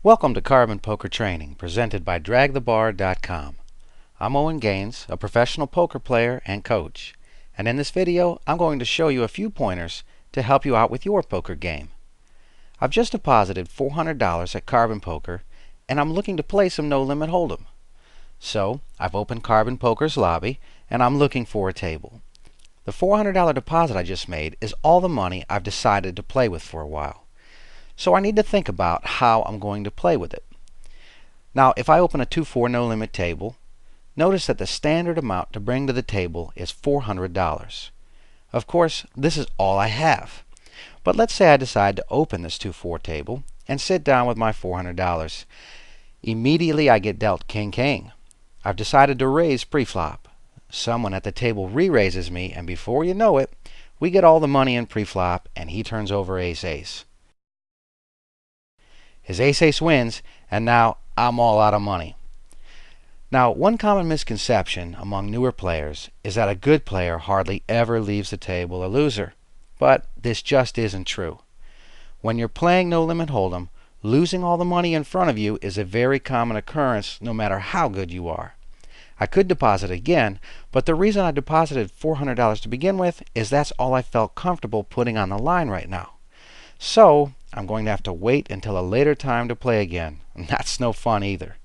Welcome to Carbon Poker Training, presented by DragTheBar.com. I'm Owen Gaines, a professional poker player and coach, and in this video I'm going to show you a few pointers to help you out with your poker game. I've just deposited $400 at Carbon Poker, and I'm looking to play some No Limit Holdem. So I've opened Carbon Poker's lobby, and I'm looking for a table. The $400 deposit I just made is all the money I've decided to play with for a while. So I need to think about how I'm going to play with it. Now, if I open a 2-4 no limit table, notice that the standard amount to bring to the table is $400. Of course, this is all I have. But let's say I decide to open this 2-4 table and sit down with my $400. Immediately I get dealt king-king. I've decided to raise pre-flop. Someone at the table re-raises me, and before you know it, we get all the money in pre-flop and he turns over ace-ace. His ace-ace wins, and now I'm all out of money. Now, one common misconception among newer players is that a good player hardly ever leaves the table a loser. But this just isn't true. When you're playing No Limit Holdem, losing all the money in front of you is a very common occurrence no matter how good you are. I could deposit again, but the reason I deposited $400 to begin with is that's all I felt comfortable putting on the line right now. So I'm going to have to wait until a later time to play again, and that's no fun either.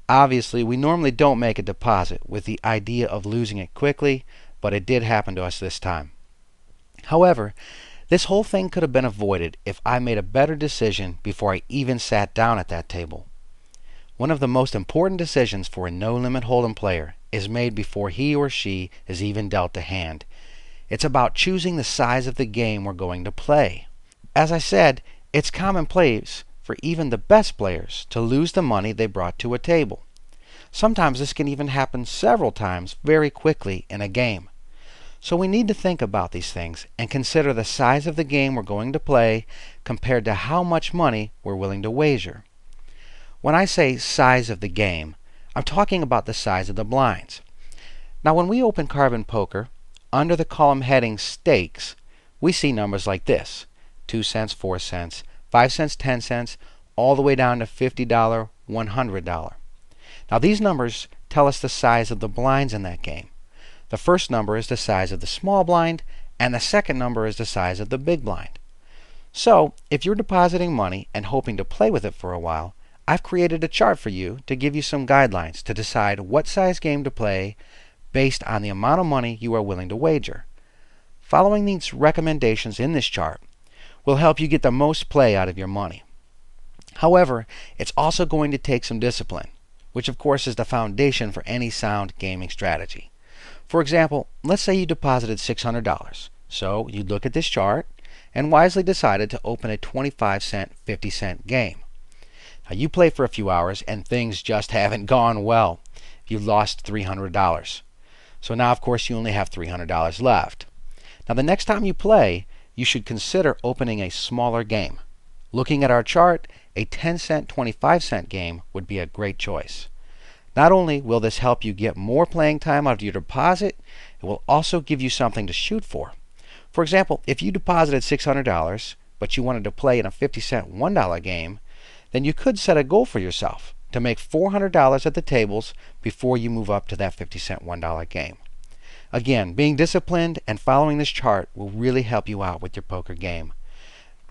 Obviously, we normally don't make a deposit with the idea of losing it quickly, but it did happen to us this time. However, this whole thing could have been avoided if I made a better decision before I even sat down at that table. One of the most important decisions for a No Limit Holdem player is made before he or she is even dealt a hand. It's about choosing the size of the game we're going to play. As I said, it's commonplace for even the best players to lose the money they brought to a table. Sometimes this can even happen several times very quickly in a game. So we need to think about these things and consider the size of the game we're going to play compared to how much money we're willing to wager. When I say size of the game, I'm talking about the size of the blinds. Now, when we open Carbon Poker, under the column heading Stakes, we see numbers like this: 2 cents, 4 cents, 5 cents, 10 cents, all the way down to $50, $100. Now, these numbers tell us the size of the blinds in that game. The first number is the size of the small blind, and the second number is the size of the big blind. So, if you're depositing money and hoping to play with it for a while, I've created a chart for you to give you some guidelines to decide what size game to play based on the amount of money you are willing to wager. Following these recommendations in this chart will help you get the most play out of your money. However, it's also going to take some discipline, which of course is the foundation for any sound gaming strategy. For example, let's say you deposited $600. So you look at this chart and wisely decided to open a 25-cent, 50-cent game. Now you play for a few hours and things just haven't gone well. You lost $300. So now of course you only have $300 left. Now the next time you play, you should consider opening a smaller game. Looking at our chart, a 10-cent, 25-cent game would be a great choice. Not only will this help you get more playing time out of your deposit, it will also give you something to shoot for. For example, if you deposited $600, but you wanted to play in a 50-cent $1 game, then you could set a goal for yourself to make $400 at the tables before you move up to that 50-cent $1 game. Again, being disciplined and following this chart will really help you out with your poker game.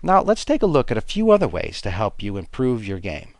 Now, let's take a look at a few other ways to help you improve your game.